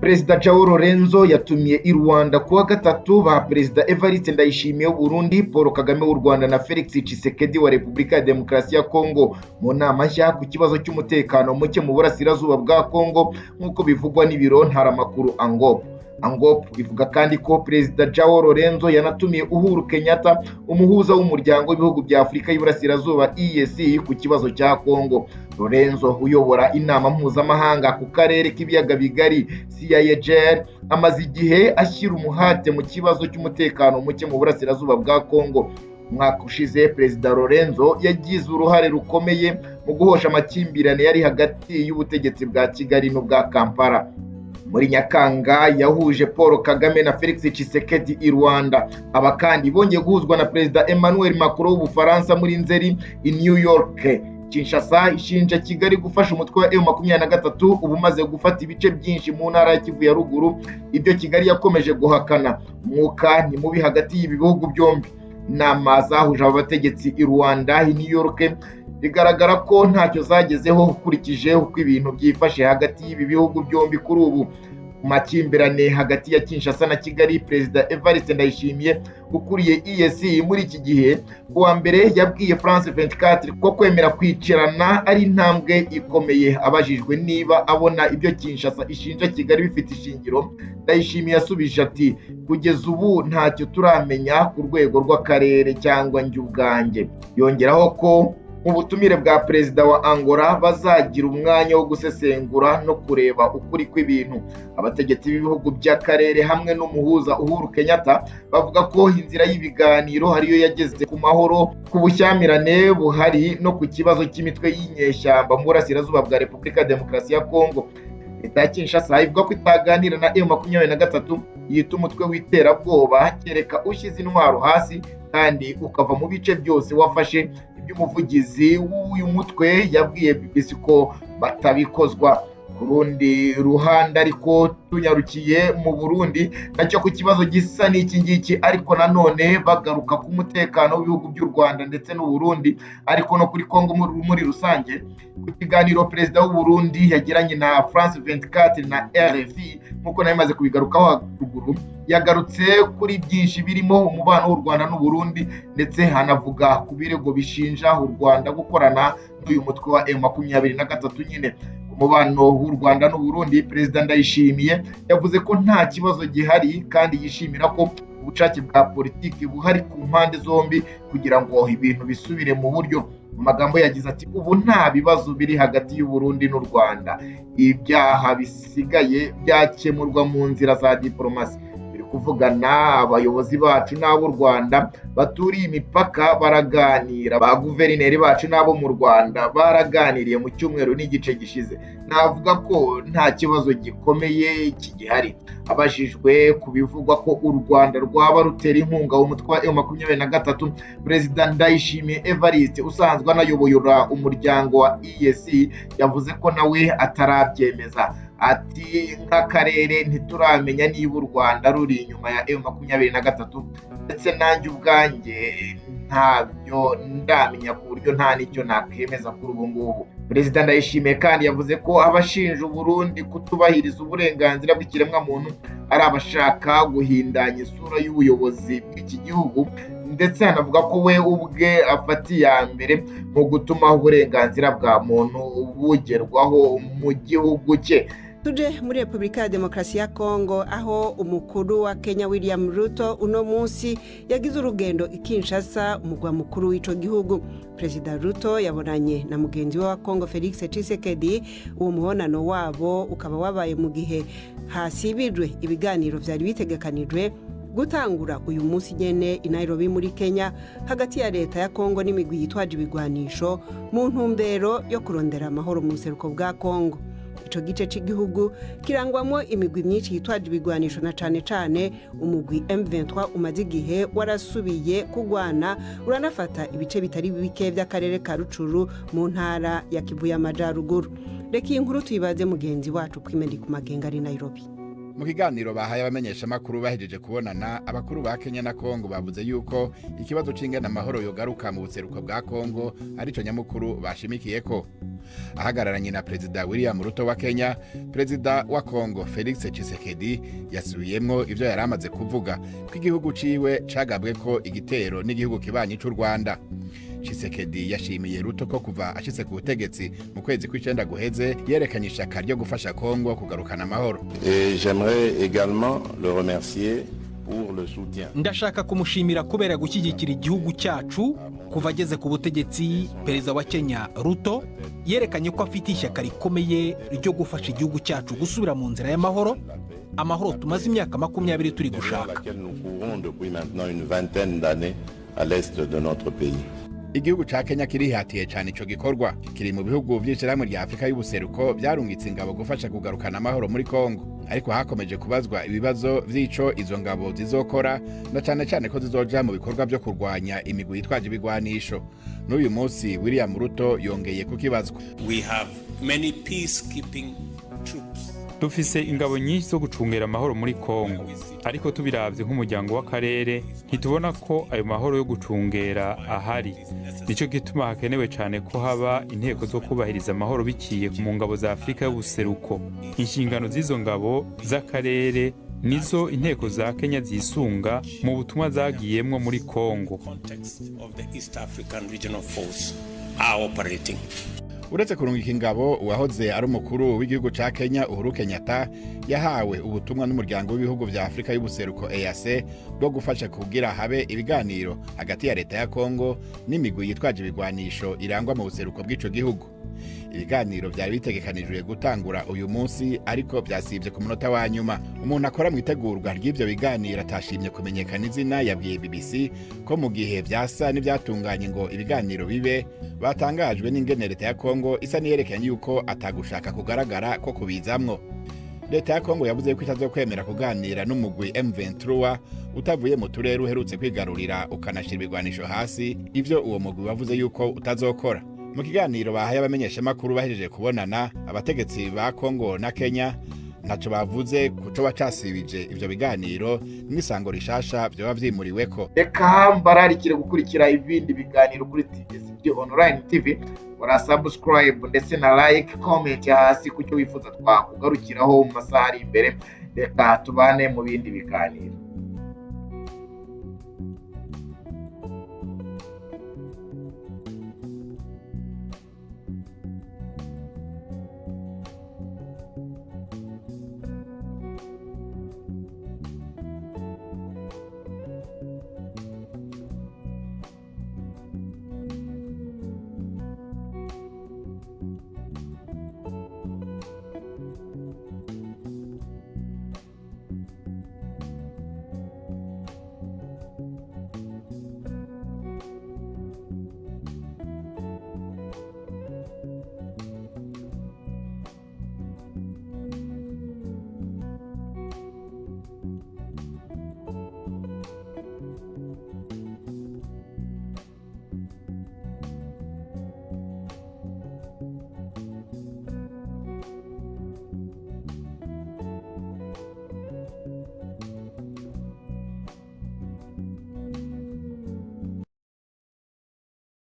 Perezida Joao Lorenzo yatumiye i Rwanda kuwa gatatu ba Perezida Evariste Ndayishimiye w'u Burundi, Paul Kagame w'u Rwanda na Felix Tshisekedi wa Repubulika ya Demokarasi ya Kongo mu nama nshya ku kibazo cy'umutekano muke mu burasirazuba bwa Kongo nk'uko bivugwa n'ibiro ntaramakuru Angop bivuga kandi ko Perezida Joao Lorenzo yanatumiye Uhuru Kenyatta, umuhuza w'umuryango w'ibihugu bya Afurika y'Iburasirazuba EAC ku kibazo cya Kongo. Lorenzo uyobora inama mpuzamahanga ku karere k'ibiyaga bigari Yiyemeje amaze igihe ashyira umuhate mu kibazo cy'umutekano muke mu burasirazuba bwa Kongo. Umwaka ushize Perezida Lorenzo yagize uruhare rukomeye mu guhosha amakimbirane yari hagati y'ubutegetsi bwa Kigali n'ubwa Kampala. Muri Nyakanga yahuje Paul Kagame na Felix Tshisekedi i Rwanda. Aba kandi bongeye guhuzwa na Perezida Emmanuel Macron w'Ubufaransa muri Nzeri i New York. Kinshasa ishinja Kigali gufasha umutwe wa M23 ubu maze gufata ibice byinshi mu ntara ya Kivu ya ruguru, ibyo Kigali yakomeje guhakana. Umwuka ni mubi hagati y'ibi bihugu byombi. Inama zahuje abategetsi i Rwanda i New York bigaragara ko ntacyo zagezeho ukurikije uko ibintu byifashe hagati y'ibi bihugu byombi kuri ubu. Makimbirane hagati ya Kinshasa na Kigali, Perezida Evariste Ndayishimiye ukuriye EAC muri iki gihe kuwa mbere yabwiye France 24 ko kwemera kwicarana ari intambwe ikomeye. Abajijwe niba abona ibyo Kinshasa ishinja Kigali bifite ishingiro, Ndayishimiye yasubije ati kugeza ubu ntacyo turamenya ku rwego rw'akarere cyangwa njye ubwanjye. Yongeraho ko ubutumire bwa Perezida wa Angola bazagira umwanya wo gusesengura no kureba ukuri kw'ibintu. Abategetsi b'ibihugu by'akarere hamwe n'umuhuza Uhuru Kenyatta bavuga ko inzira y'ibiganiro hariyo yageze ku mahoro, ku bushyamirane buhari no ku kibazo cy'imitwe y'inyeshyamba mu burasirazuba bwa Repubulika ya Demokarasi ya Kongo. Leta ya Kinshasa ivuga ko itaganira na M23 yita umutwe w'iterabwoba, kereka ushyize intwaro hasi kandi ukava mu bice byose wafashe. Umuvugizi w'uyu mutwe yabwiye BBC ko batabikozwa. Ku rundi ruhande ariko tunyarukiye mu Burundi nacyo ku kibazo gisa n'iki ngiki, ariko nanone bagaruka ku mutekano w'ibihugu by'u Rwanda ndetse n'u Burundi, ariko no kuri Kongo muri rusange. Ku kiganiro Perezida w'u Burundi yagiranye na France 24 na RFI nk'uko nayo imaze kubigarukaho haruguru, yagarutse kuri byinshi birimo umubano w'u Rwanda n'u Burundi, ndetse hanavuga ku birego bishinja u Rwanda gukorana n'uyu mutwe wa M23 nyine. Umubano w'u Rwanda n'u Burundi, Perezida Ndayishimiye yavuze ko nta kibazo gihari kandi yishimira ko ubushake bwa politiki buhari ku mpande zombi kugira ngo ibintu bisubire mu buryo. Mu magambo yagize ati ubu nta bibazo biri hagati y'u Burundi n'u Rwanda, ibyaha bisigaye byakemurwa mu nzira za diplomasi. Kuvugana abayobozi bacu n'abo Rwanda baturiye imipaka baraganira, ba guverineri bacu n'abo mu Rwanda baraganiriye mu cyumweru n'igice gishize. Navuga ko nta kibazo gikomeye kigihari. Abajijwe kubivugwa ko u Rwanda rwaba rutera inkunga umutwe wa M23, Perezida Ndayishimiye Evariste usanzwe anayoboyora umuryango wa EAC yavuze ko nawe atarabyemeza. Ati nk'akarere ntituramenya niba u Rwanda ruri inyuma ya M23, ndetse nanjye ubwanjye ntabyo ndamenya ku buryo nta n'icyo nakemeza kuri ubu ngubu. Perezida Ndayishimiye kandi yavuze ko abashinja u Burundi kutubahiriza uburenganzira bw'ikiremwamuntu ari abashaka guhindanya isura y'ubuyobozi bw'iki gihugu, ndetse anavuga ko we ubwe afata iya mbere mu gutuma uburenganzira bwa muntu bugerwaho mu gihugu cye. Tuje muri Repubulika ya Demokarasi ya Kongo, aho umukuru wa Kenya William Ruto uno munsi yagize urugendo i Kinshasa, umugwa mukuru w'ico gihugu. Perezida Ruto yabonanye na mugenzi we wa Kongo Felix Tshisekedi. Uwo mubonano wabo ukaba wabaye mu gihe hasibijwe ibiganiro vyari bitegekanijwe gutangura uyu munsi nyene i Nairobi muri Kenya hagati ya leta ya Kongo n'imigwi yitwaje ibigwanisho mu ntumbero yo kurondera amahoro mu buseruko bwa Kongo. Ico gice cy'igihugu kirangwamo imigwi myinshi yitwaje ibigwanisho, na cane umugwi M23 umaze igihe warasubiye kugwana uranafata ibice bitari bike by'akarere ka Rucuru mu ntara ya Kivu y'Amajyaruguru. Reka iyi nkuru tuyibaze mugenzi wacu Kwimedi ku magenga ari Nairobi. Mu kiganiro bahaye abamenyesha makuru bahejeje kubonana, abakuru ba Kenya na Kongo bavuze yuko ikibazo c'ingene amahoro yogaruka mu buseruko bwa Kongo arico nyamukuru bashimikiyeko. Ahagararanye na Perezida William Ruto wa Kenya, Perezida wa Kongo Felix Tshisekedi yasubiyemwo ivyo yaramaze kuvuga ko igihugu ciwe cagabweko igitero n'igihugu kibanyi c'u Rwanda. Tshisekedi yashimiye Ruto ko kuva ashitse ku butegetsi mu kwezi kw'icenda guheze yerekanye ishaka ryo gufasha Kongo kugarukana amahoro. J'aimerais également le remercier pour le soutien. Ndashaka kumushimira kubera gushyigikira igihugu cyacu kuva ageze ku butegetsi. Perezida wa Kenya Ruto yerekanye ko afite ishyaka rikomeye ryo gufasha igihugu cyacu gusubira mu nzira y'amahoro, amahoro tumaze imyaka 20 turi gushaka. Igihugu ca Kenya kirihatiye cyane ico gikorwa, kiri mu bihugu vy'ishyirahamwe rya Afrika y'ubuseruko byarungitse ingabo gufasha kugarukana amahoro muri Kongo, ariko hakomeje kubazwa ibibazo vy'ico izo ngabo zizokora, na cyane ko zizoja mu bikorwa byo kurwanya imigwi yitwaje ibigwanisho. N'uyu munsi William Ruto yongeye kukibazwa. We have many peacekeeping troops. Dufise ingabo nyinshi zo gucungera amahoro muri Kongo, ariko tubiravye nk'umuryango w'akarere ntitubona ko ayo mahoro yo gucungera ahari. Nico gituma hakenewe cyane ko haba inteko zo kubahiriza amahoro biciye mu ngabo za Afrika y'ubuseruko. Inshingano z'izo ngabo z'akarere nizo inteko za Kenya zisunga mu butumwa zagiyemwo muri Kongo. Uretse kurungika ingabo, uwahoze ari umukuru w'igihugu ca Kenya Uhuru Kenyatta yahawe ubutumwa n'umuryango w'ibihugu vya Afrika y'ubuseruko EAC bwo gufasha kugira habe ibiganiro hagati ya leta ya Kongo n'imigwi yitwaje ibigwanisho irangwa mu buseruko bw'ico gihugu. Ibiganiro byari bitegekanijwe gutangura uyu munsi, ariko byasivye ku munota wa nyuma. Umuntu akora mu itegurwa ry'ivyo biganiro atashimye kumenyekana izina yabwiye BBC ko mu gihe byasa n'ivyatunganye ngo ibiganiro bibe, batangajwe n'ingene leta ya Kongo isa niyerekanye yuko atagushaka kugaragara ko kubizamwo. Leta ya Kongo yavuze ko itazokwemera kuganira n'umugwi M23 utavuye mu turere uherutse kwigarurira ukanashira ibigwanisho hasi, ivyo uwo mugwi wavuze yuko utazokora. Mu kiganiro bahaye abamenyesha makuru bahejeje kubonana, abategetsi ba Kongo na Kenya ntaco bavuze kuco bacasibije ivyo biganiro n'isango rishasha vyoba vyimuriweko. Reka mbararikire gukurikira ibindi biganiro kuri TV Online TV, ora subscribe ndetse na like, comment hasi kucyo wifuza twakugarukiraho mu masaha ari imbere. Reka tubane mu bindi biganiro.